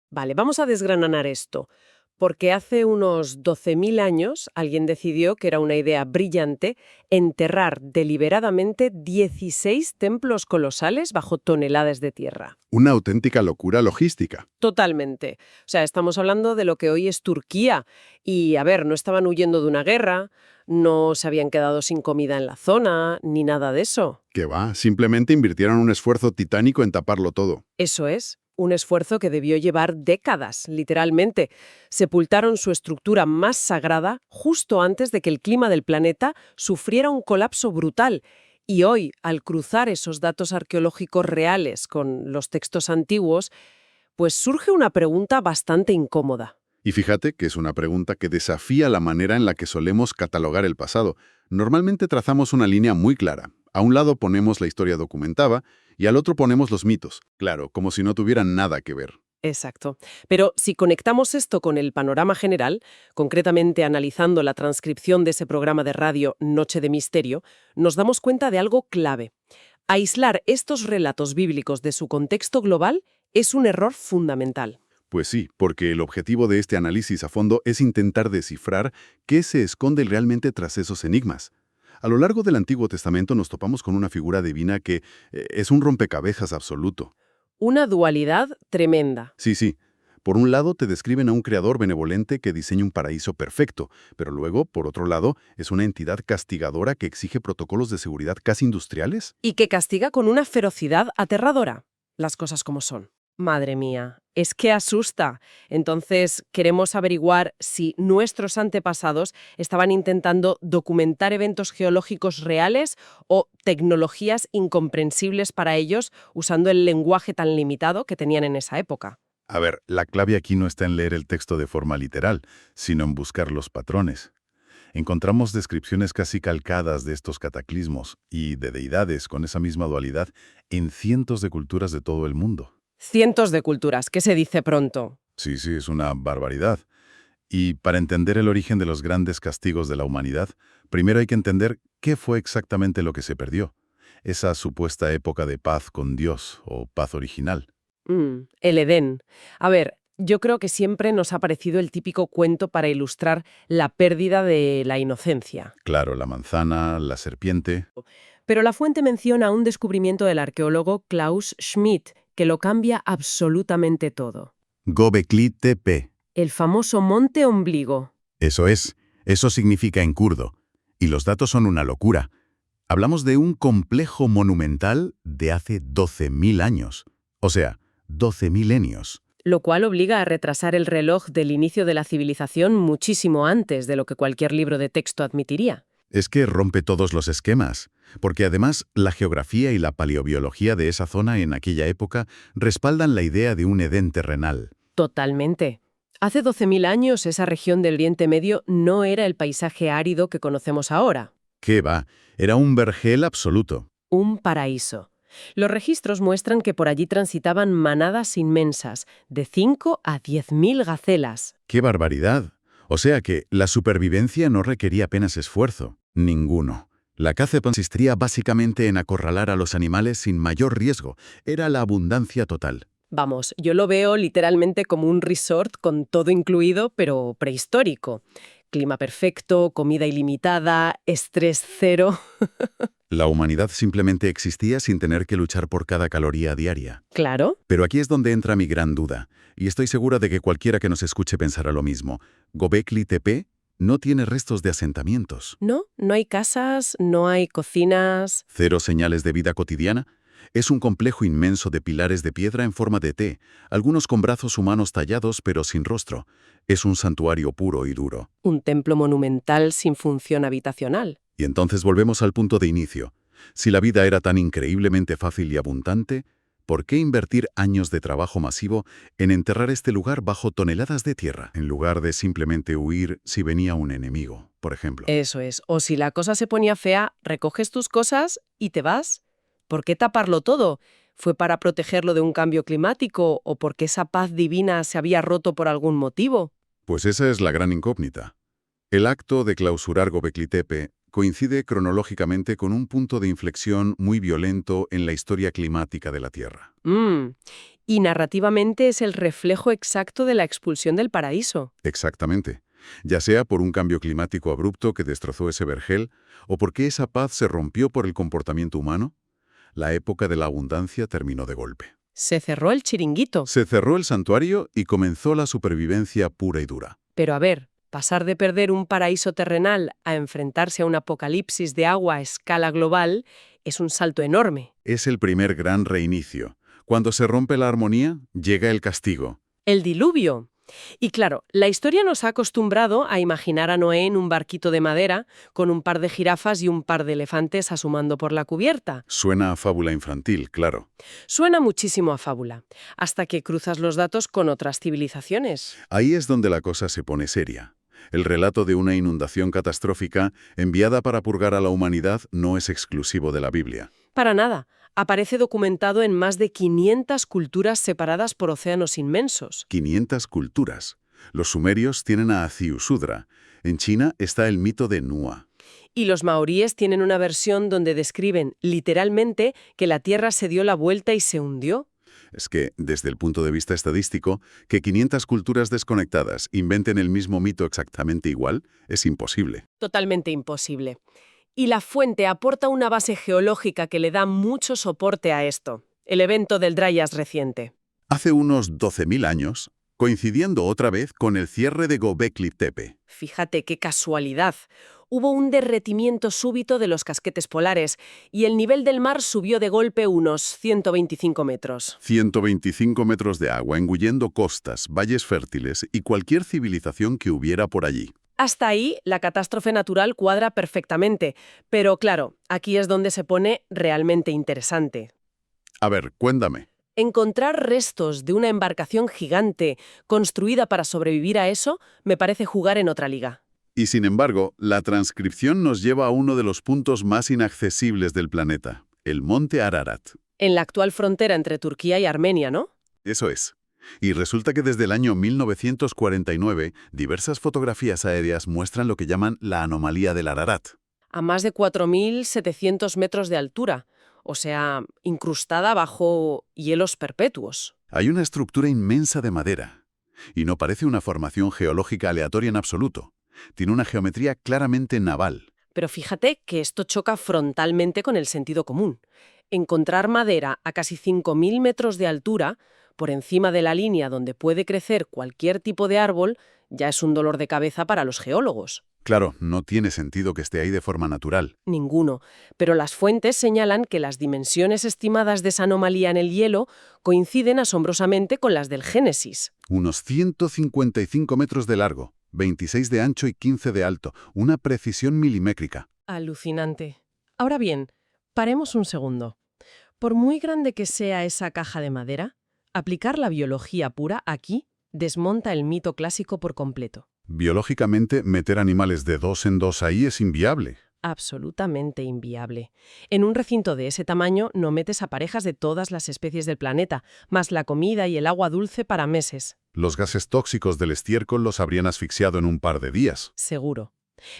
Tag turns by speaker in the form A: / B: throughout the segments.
A: Vale, vamos a desgranar esto, porque hace unos 12.000 años alguien decidió que era una idea brillante enterrar deliberadamente 16 templos colosales bajo toneladas de tierra.
B: Una auténtica locura logística.
A: Totalmente. O sea, estamos hablando de lo que hoy es Turquía. Y, a ver, no estaban huyendo de una guerra, no se habían quedado sin comida en la zona, ni nada de eso.
B: Que va, simplemente invirtieron un esfuerzo titánico en taparlo todo.
A: Eso es, un esfuerzo que debió llevar décadas, literalmente. Sepultaron su estructura más sagrada justo antes de que el clima del planeta sufriera un colapso brutal. Y hoy, al cruzar esos datos arqueológicos reales con los textos antiguos, pues surge una pregunta bastante incómoda.
B: Y fíjate que es una pregunta que desafía la manera en la que solemos catalogar el pasado. Normalmente trazamos una línea muy clara. A un lado ponemos la historia documentada y al otro ponemos los mitos. Claro, como si no tuvieran nada que ver.
A: Exacto. Pero si conectamos esto con el panorama general, concretamente analizando la transcripción de ese programa de radio Noche de Misterio, nos damos cuenta de algo clave. Aislar estos relatos bíblicos de su contexto global es un error fundamental.
B: Pues sí, porque el objetivo de este análisis a fondo es intentar descifrar qué se esconde realmente tras esos enigmas. A lo largo del Antiguo Testamento nos topamos con una figura divina que es un rompecabezas absoluto.
A: Una dualidad tremenda.
B: Sí. Por un lado te describen a un creador benevolente que diseña un paraíso perfecto, pero luego, por otro lado, es una entidad castigadora que exige protocolos de seguridad casi industriales.
A: Y que castiga con una ferocidad aterradora. Las cosas como son. Madre mía, es que asusta. Entonces, queremos averiguar si nuestros antepasados estaban intentando documentar eventos geológicos reales o tecnologías incomprensibles para ellos usando el lenguaje tan limitado que tenían en esa época.
C: A ver, la clave aquí no está en leer el texto de forma literal, sino en buscar los patrones. Encontramos descripciones casi calcadas de estos cataclismos y de deidades con esa misma dualidad en cientos de culturas de todo el mundo.
A: Cientos de culturas, ¿qué se dice pronto?
C: Sí, es una barbaridad. Y para entender el origen de los grandes castigos de la humanidad, primero hay que entender qué fue exactamente lo que se perdió. Esa supuesta época de paz con Dios, o paz original.
A: El Edén. A ver, yo creo que siempre nos ha parecido el típico cuento para ilustrar la pérdida de la inocencia.
C: Claro, la manzana, la serpiente.
A: Pero la fuente menciona un descubrimiento del arqueólogo Klaus Schmidt que lo cambia absolutamente todo.
C: Göbekli Tepe.
A: El famoso Monte Ombligo.
C: Eso significa en kurdo. Y los datos son una locura. Hablamos de un complejo monumental de hace 12.000 años. O sea, 12 milenios.
A: Lo cual obliga a retrasar el reloj del inicio de la civilización muchísimo antes de lo que cualquier libro de texto admitiría.
C: Es que rompe todos los esquemas, porque además la geografía y la paleobiología de esa zona en aquella época respaldan la idea de un Edén terrenal.
A: Totalmente. Hace 12.000 años esa región del Oriente Medio no era el paisaje árido que conocemos ahora.
C: ¿Qué va? Era un vergel absoluto.
A: Un paraíso. Los registros muestran que por allí transitaban manadas inmensas, de 5 a 10.000 gacelas.
C: ¡Qué barbaridad! O sea que la supervivencia no requería apenas esfuerzo. Ninguno. La caza consistía básicamente en acorralar a los animales sin mayor riesgo. Era la abundancia total.
A: Vamos, yo lo veo literalmente como un resort con todo incluido, pero prehistórico. Clima perfecto, comida ilimitada, estrés cero.
C: La humanidad simplemente existía sin tener que luchar por cada caloría diaria.
A: Claro.
C: Pero aquí es donde entra mi gran duda, y estoy segura de que cualquiera que nos escuche pensará lo mismo. Göbekli Tepe no tiene restos de asentamientos.
A: No hay casas, no hay cocinas.
C: Cero señales de vida cotidiana. Es un complejo inmenso de pilares de piedra en forma de T, algunos con brazos humanos tallados pero sin rostro. Es un santuario puro y duro.
A: Un templo monumental sin función habitacional.
C: Y entonces volvemos al punto de inicio. Si la vida era tan increíblemente fácil y abundante, ¿por qué invertir años de trabajo masivo en enterrar este lugar bajo toneladas de tierra, en lugar de simplemente huir si venía un enemigo, por ejemplo?
A: Eso es. O si la cosa se ponía fea, recoges tus cosas y te vas. ¿Por qué taparlo todo? ¿Fue para protegerlo de un cambio climático o porque esa paz divina se había roto por algún motivo?
C: Pues esa es la gran incógnita. El acto de clausurar Göbekli Tepe Coincide cronológicamente con un punto de inflexión muy violento en la historia climática de la Tierra.
A: Y narrativamente es el reflejo exacto de la expulsión del paraíso.
C: Exactamente. Ya sea por un cambio climático abrupto que destrozó ese vergel, o porque esa paz se rompió por el comportamiento humano, la época de la abundancia terminó de golpe.
A: Se cerró el chiringuito.
C: Se cerró el santuario y comenzó la supervivencia pura y dura.
A: Pero a ver, pasar de perder un paraíso terrenal a enfrentarse a un apocalipsis de agua a escala global es un salto enorme.
C: Es el primer gran reinicio. Cuando se rompe la armonía, llega el castigo.
A: El diluvio. Y claro, la historia nos ha acostumbrado a imaginar a Noé en un barquito de madera, con un par de jirafas y un par de elefantes asomando por la cubierta.
C: Suena a fábula infantil, claro.
A: Suena muchísimo a fábula, hasta que cruzas los datos con otras civilizaciones.
C: Ahí es donde la cosa se pone seria. El relato de una inundación catastrófica enviada para purgar a la humanidad no es exclusivo de la Biblia.
A: Para nada. Aparece documentado en más de 500 culturas separadas por océanos inmensos.
C: 500 culturas. Los sumerios tienen a Ziusudra. En China está el mito de Nua.
A: Y los maoríes tienen una versión donde describen, literalmente, que la Tierra se dio la vuelta y se hundió.
C: Es que, desde el punto de vista estadístico, que 500 culturas desconectadas inventen el mismo mito exactamente igual es imposible.
A: Totalmente imposible. Y la fuente aporta una base geológica que le da mucho soporte a esto. El evento del Dryas reciente.
C: Hace unos 12.000 años, coincidiendo otra vez con el cierre de Göbekli Tepe.
A: Fíjate qué casualidad. Hubo un derretimiento súbito de los casquetes polares y el nivel del mar subió de golpe unos 125 metros.
C: 125 metros de agua engullendo costas, valles fértiles y cualquier civilización que hubiera por allí.
A: Hasta ahí, la catástrofe natural cuadra perfectamente, pero claro, aquí es donde se pone realmente interesante.
C: A ver, cuéntame.
A: Encontrar restos de una embarcación gigante construida para sobrevivir a eso me parece jugar en otra liga.
C: Y sin embargo, la transcripción nos lleva a uno de los puntos más inaccesibles del planeta, el monte Ararat.
A: En la actual frontera entre Turquía y Armenia, ¿no?
C: Eso es. Y resulta que desde el año 1949, diversas fotografías aéreas muestran lo que llaman la anomalía del Ararat.
A: A más de 4.700 metros de altura, o sea, incrustada bajo hielos perpetuos.
C: Hay una estructura inmensa de madera. Y no parece una formación geológica aleatoria en absoluto. Tiene una geometría claramente naval.
A: Pero fíjate que esto choca frontalmente con el sentido común. Encontrar madera a casi 5.000 metros de altura, por encima de la línea donde puede crecer cualquier tipo de árbol, ya es un dolor de cabeza para los geólogos.
C: Claro, no tiene sentido que esté ahí de forma natural.
A: Ninguno. Pero las fuentes señalan que las dimensiones estimadas de esa anomalía en el hielo coinciden asombrosamente con las del Génesis.
C: Unos 155 metros de largo, 26 de ancho y 15 de alto. Una precisión milimétrica.
A: Alucinante. Ahora bien, paremos un segundo. Por muy grande que sea esa caja de madera, aplicar la biología pura aquí desmonta el mito clásico por completo.
C: Biológicamente, meter animales de dos en dos ahí es inviable.
A: Absolutamente inviable. En un recinto de ese tamaño no metes a parejas de todas las especies del planeta, más la comida y el agua dulce para meses.
C: Los gases tóxicos del estiércol los habrían asfixiado en un par de días.
A: Seguro.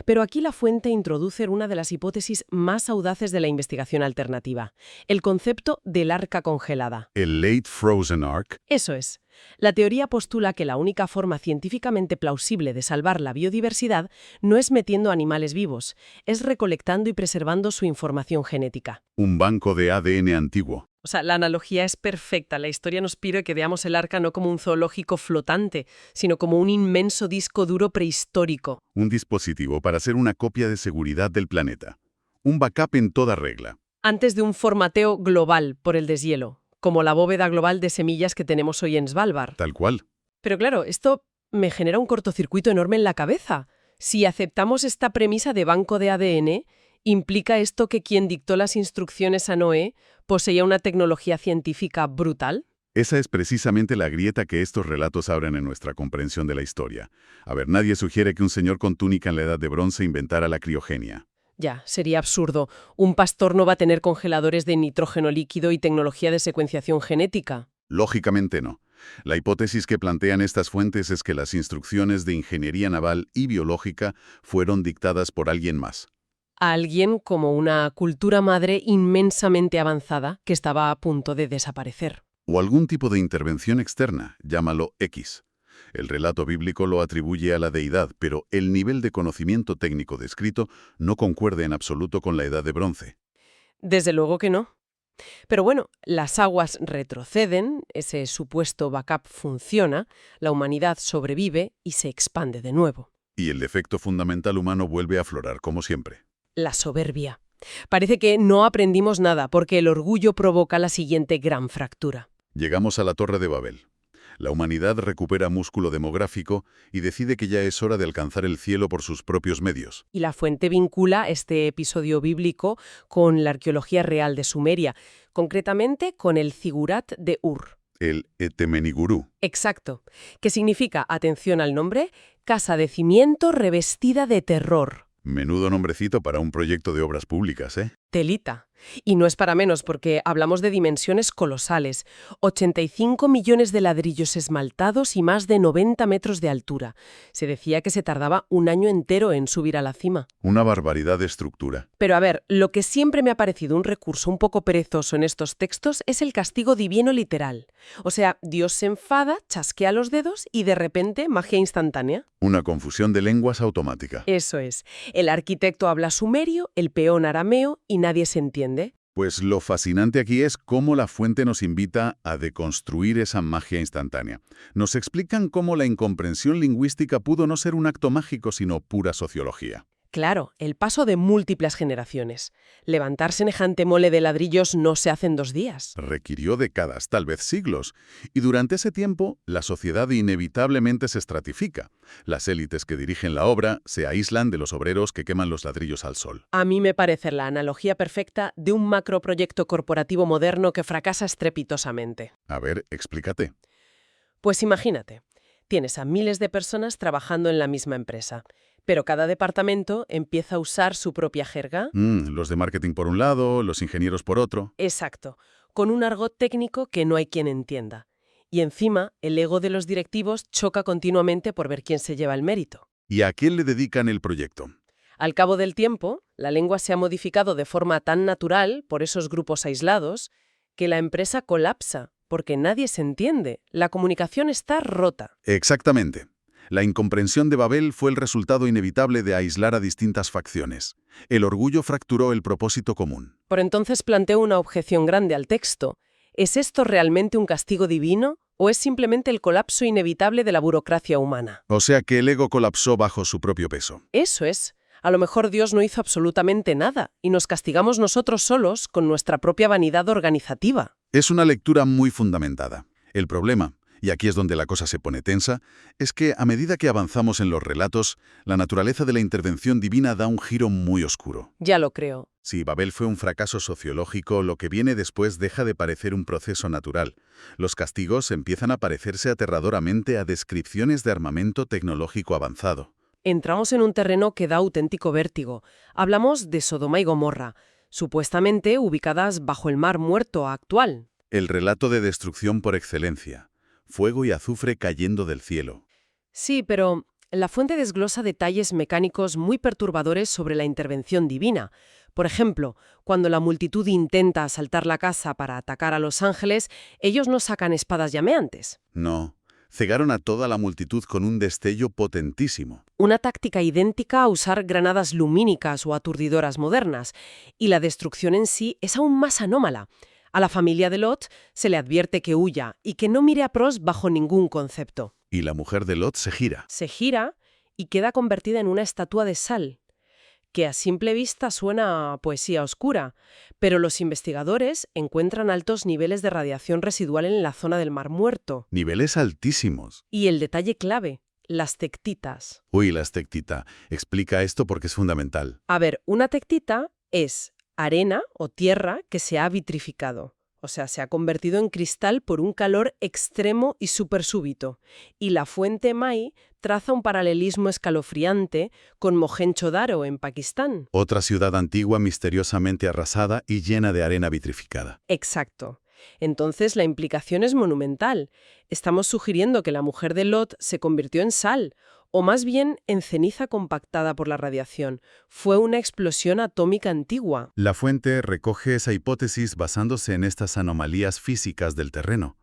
A: Pero aquí la fuente introduce una de las hipótesis más audaces de la investigación alternativa, el concepto del arca congelada.
C: El Late Frozen Ark.
A: Eso es. La teoría postula que la única forma científicamente plausible de salvar la biodiversidad no es metiendo animales vivos, es recolectando y preservando su información genética.
C: Un banco de ADN antiguo.
A: O sea, la analogía es perfecta. La historia nos pide que veamos el arca no como un zoológico flotante, sino como un inmenso disco duro prehistórico.
C: Un dispositivo para hacer una copia de seguridad del planeta. Un backup en toda regla.
A: Antes de un formateo global por el deshielo, como la bóveda global de semillas que tenemos hoy en Svalbard.
C: Tal cual.
A: Pero claro, esto me genera un cortocircuito enorme en la cabeza. Si aceptamos esta premisa de banco de ADN, ¿implica esto que quien dictó las instrucciones a Noé poseía una tecnología científica brutal?
C: Esa es precisamente la grieta que estos relatos abren en nuestra comprensión de la historia. A ver, nadie sugiere que un señor con túnica en la Edad de Bronce inventara la criogenia.
A: Ya, sería absurdo. Un pastor no va a tener congeladores de nitrógeno líquido y tecnología de secuenciación genética.
C: Lógicamente no. La hipótesis que plantean estas fuentes es que las instrucciones de ingeniería naval y biológica fueron dictadas por alguien más.
A: a alguien como una cultura madre inmensamente avanzada que estaba a punto de desaparecer.
B: O algún tipo de intervención externa, llámalo X. El relato bíblico lo atribuye a la deidad, pero el nivel de conocimiento técnico descrito no concuerda en absoluto con la Edad de Bronce.
A: Desde luego que no. Pero bueno, las aguas retroceden, ese supuesto backup funciona, la humanidad sobrevive y se expande de nuevo.
B: Y el defecto fundamental humano vuelve a aflorar, como siempre.
A: La soberbia. Parece que no aprendimos nada porque el orgullo provoca la siguiente gran fractura.
B: Llegamos a la Torre de Babel. La humanidad recupera músculo demográfico y decide que ya es hora de alcanzar el cielo por sus propios medios.
A: Y la fuente vincula este episodio bíblico con la arqueología real de Sumeria, concretamente con el Zigurat de Ur.
B: El Etemenigurú.
A: Exacto, que significa, atención al nombre, casa de cimiento revestida de terror.
B: Menudo nombrecito para un proyecto de obras públicas, ¿eh?
A: Telita. Y no es para menos porque hablamos de dimensiones colosales. 85 millones de ladrillos esmaltados y más de 90 metros de altura. Se decía que se tardaba un año entero en subir a la cima.
B: Una barbaridad de estructura.
A: Pero a ver, lo que siempre me ha parecido un recurso un poco perezoso en estos textos es el castigo divino literal. O sea, Dios se enfada, chasquea los dedos y de repente magia instantánea.
B: Una confusión de lenguas automática.
A: Eso es. El arquitecto habla sumerio, el peón arameo y nadie se entiende.
B: Pues lo fascinante aquí es cómo la fuente nos invita a deconstruir esa magia instantánea. Nos explican cómo la incomprensión lingüística pudo no ser un acto mágico, sino pura sociología.
A: Claro, el paso de múltiples generaciones. Levantar semejante mole de ladrillos no se hace en 2 días.
B: Requirió décadas, tal vez siglos, y durante ese tiempo la sociedad inevitablemente se estratifica. Las élites que dirigen la obra se aíslan de los obreros que queman los ladrillos al sol.
A: A mí me parece la analogía perfecta de un macroproyecto corporativo moderno que fracasa estrepitosamente.
B: A ver, explícate.
A: Pues imagínate, tienes a miles de personas trabajando en la misma empresa, pero cada departamento empieza a usar su propia jerga.
B: Los de marketing por un lado, los ingenieros por otro.
A: Exacto, con un argot técnico que no hay quien entienda. Y encima, el ego de los directivos choca continuamente por ver quién se lleva el mérito.
B: ¿Y a quién le dedican el proyecto?
A: Al cabo del tiempo, la lengua se ha modificado de forma tan natural por esos grupos aislados que la empresa colapsa, porque nadie se entiende. La comunicación está rota.
B: Exactamente. La incomprensión de Babel fue el resultado inevitable de aislar a distintas facciones. El orgullo fracturó el propósito común.
A: Por entonces planteo una objeción grande al texto. ¿Es esto realmente un castigo divino o es simplemente el colapso inevitable de la burocracia humana?
B: O sea que el ego colapsó bajo su propio peso.
A: Eso es. A lo mejor Dios no hizo absolutamente nada y nos castigamos nosotros solos con nuestra propia vanidad organizativa.
B: Es una lectura muy fundamentada. El problema, y aquí es donde la cosa se pone tensa, es que a medida que avanzamos en los relatos, la naturaleza de la intervención divina da un giro muy oscuro.
A: Ya lo creo.
B: Si Babel fue un fracaso sociológico, lo que viene después deja de parecer un proceso natural. Los castigos empiezan a parecerse aterradoramente a descripciones de armamento tecnológico avanzado.
A: Entramos en un terreno que da auténtico vértigo. Hablamos de Sodoma y Gomorra, supuestamente ubicadas bajo el Mar Muerto actual.
B: El relato de destrucción por excelencia. Fuego y azufre cayendo del cielo.
A: Sí, pero la fuente desglosa detalles mecánicos muy perturbadores sobre la intervención divina. Por ejemplo, cuando la multitud intenta asaltar la casa para atacar a los ángeles, ellos no sacan espadas llameantes.
B: No, cegaron a toda la multitud con un destello potentísimo.
A: Una táctica idéntica a usar granadas lumínicas o aturdidoras modernas. Y la destrucción en sí es aún más anómala. A la familia de Lot se le advierte que huya y que no mire a pros bajo ningún concepto.
B: Y la mujer de Lot se gira.
A: Se gira y queda convertida en una estatua de sal, que a simple vista suena a poesía oscura, pero los investigadores encuentran altos niveles de radiación residual en la zona del Mar Muerto.
B: Niveles altísimos.
A: Y el detalle clave, las tectitas.
B: Uy, la tectita. Explica esto porque es fundamental.
A: A ver, una tectita es arena o tierra que se ha vitrificado. O sea, se ha convertido en cristal por un calor extremo y supersúbito. Y la fuente Mai traza un paralelismo escalofriante con Mohenjo-Daro en Pakistán.
B: Otra ciudad antigua misteriosamente arrasada y llena de arena vitrificada.
A: Exacto. Entonces la implicación es monumental. Estamos sugiriendo que la mujer de Lot se convirtió en sal, o más bien en ceniza compactada por la radiación. Fue una explosión atómica antigua.
C: La fuente recoge esa hipótesis basándose en estas anomalías físicas del terreno.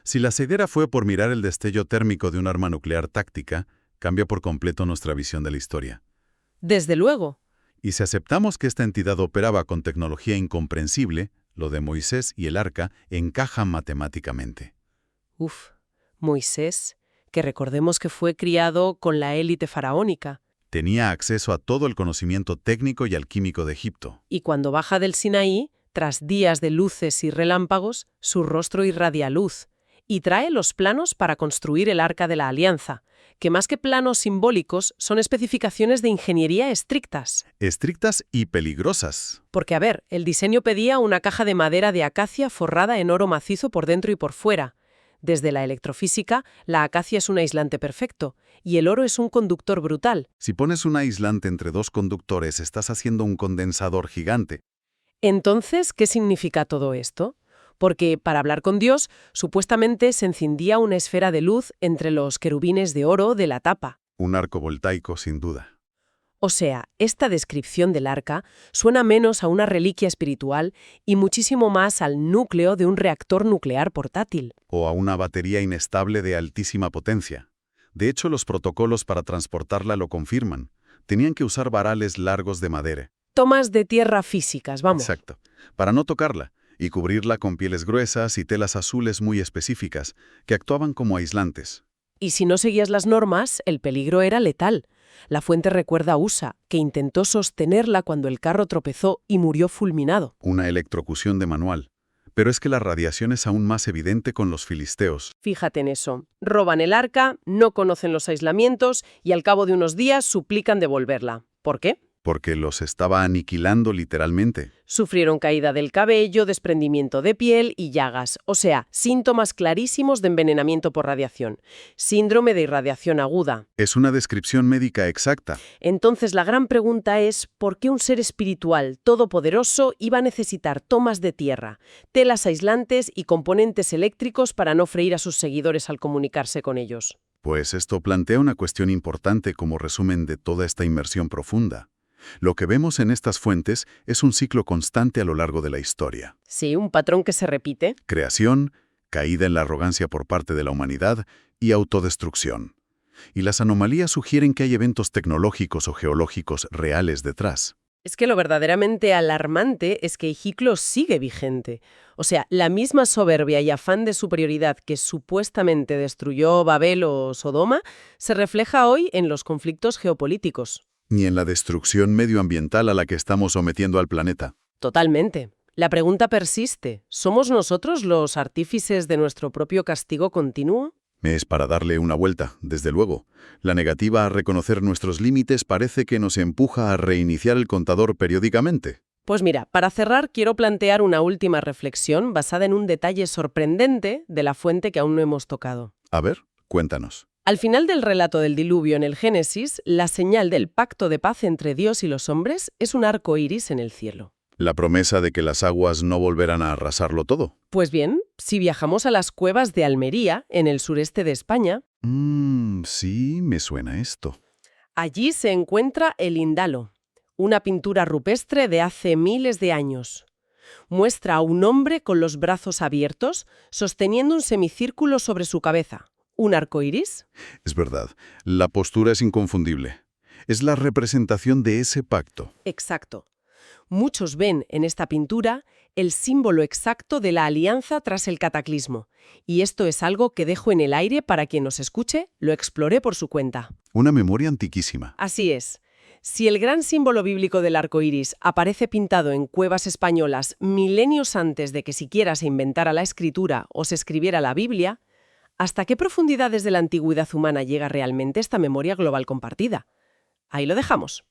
C: Si la ceguera fue por mirar el destello térmico de un arma nuclear táctica, cambia por completo nuestra visión de la historia.
A: Desde luego.
C: Y si aceptamos que esta entidad operaba con tecnología incomprensible, lo de Moisés y el arca encaja matemáticamente.
A: Uf, Moisés, que recordemos que fue criado con la élite faraónica.
C: Tenía acceso a todo el conocimiento técnico y alquímico de Egipto.
A: Y cuando baja del Sinaí, tras días de luces y relámpagos, su rostro irradia luz y trae los planos para construir el Arca de la Alianza, que más que planos simbólicos son especificaciones de ingeniería estrictas.
C: Estrictas y peligrosas.
A: Porque, a ver, el diseño pedía una caja de madera de acacia forrada en oro macizo por dentro y por fuera. Desde la electrofísica, la acacia es un aislante perfecto, y el oro es un conductor brutal.
C: Si pones un aislante entre dos conductores, estás haciendo un condensador gigante.
A: Entonces, ¿qué significa todo esto? Porque, para hablar con Dios, supuestamente se encendía una esfera de luz entre los querubines de oro de la tapa.
C: Un arco voltaico, sin duda.
A: O sea, esta descripción del arca suena menos a una reliquia espiritual y muchísimo más al núcleo de un reactor nuclear portátil.
C: O a una batería inestable de altísima potencia. De hecho, los protocolos para transportarla lo confirman. Tenían que usar varales largos de madera.
A: Tomas de tierra físicas, vamos.
C: Exacto. Para no tocarla, y cubrirla con pieles gruesas y telas azules muy específicas, que actuaban como aislantes.
A: Y si no seguías las normas, el peligro era letal. La fuente recuerda a USA, que intentó sostenerla cuando el carro tropezó y murió fulminado.
C: Una electrocución de manual. Pero es que la radiación es aún más evidente con los filisteos.
A: Fíjate en eso. Roban el arca, no conocen los aislamientos y al cabo de unos días suplican devolverla. ¿Por qué?
C: Porque los estaba aniquilando literalmente.
A: Sufrieron caída del cabello, desprendimiento de piel y llagas, o sea, síntomas clarísimos de envenenamiento por radiación. Síndrome de irradiación aguda.
C: Es una descripción médica exacta.
A: Entonces la gran pregunta es, ¿por qué un ser espiritual todopoderoso iba a necesitar tomas de tierra, telas aislantes y componentes eléctricos para no freír a sus seguidores al comunicarse con ellos?
C: Pues esto plantea una cuestión importante como resumen de toda esta inmersión profunda. Lo que vemos en estas fuentes es un ciclo constante a lo largo de la historia.
A: Sí, un patrón que se repite.
C: Creación, caída en la arrogancia por parte de la humanidad y autodestrucción. Y las anomalías sugieren que hay eventos tecnológicos o geológicos reales detrás.
A: Es que lo verdaderamente alarmante es que el ciclo sigue vigente. O sea, la misma soberbia y afán de superioridad que supuestamente destruyó Babel o Sodoma se refleja hoy en los conflictos geopolíticos.
C: Ni en la destrucción medioambiental a la que estamos sometiendo al planeta.
A: Totalmente. La pregunta persiste. ¿Somos nosotros los artífices de nuestro propio castigo continuo?
C: Es para darle una vuelta, desde luego. La negativa a reconocer nuestros límites parece que nos empuja a reiniciar el contador periódicamente.
A: Pues mira, para cerrar quiero plantear una última reflexión basada en un detalle sorprendente de la fuente que aún no hemos tocado.
C: A ver, cuéntanos.
A: Al final del relato del diluvio en el Génesis, la señal del pacto de paz entre Dios y los hombres es un arco iris en el cielo.
C: La promesa de que las aguas no volverán a arrasarlo todo.
A: Pues bien, si viajamos a las cuevas de Almería, en el sureste de España,
C: Sí, me suena esto.
A: allí se encuentra el Indalo, una pintura rupestre de hace miles de años. Muestra a un hombre con los brazos abiertos, sosteniendo un semicírculo sobre su cabeza. ¿Un arco iris?
C: Es verdad, la postura es inconfundible. Es la representación de ese pacto.
A: Exacto. Muchos ven en esta pintura el símbolo exacto de la alianza tras el cataclismo. Y esto es algo que dejo en el aire para quien nos escuche, lo explore por su cuenta.
C: Una memoria antiquísima.
A: Así es. Si el gran símbolo bíblico del arco iris aparece pintado en cuevas españolas milenios antes de que siquiera se inventara la escritura o se escribiera la Biblia, ¿hasta qué profundidades de la antigüedad humana llega realmente esta memoria global compartida? Ahí lo dejamos.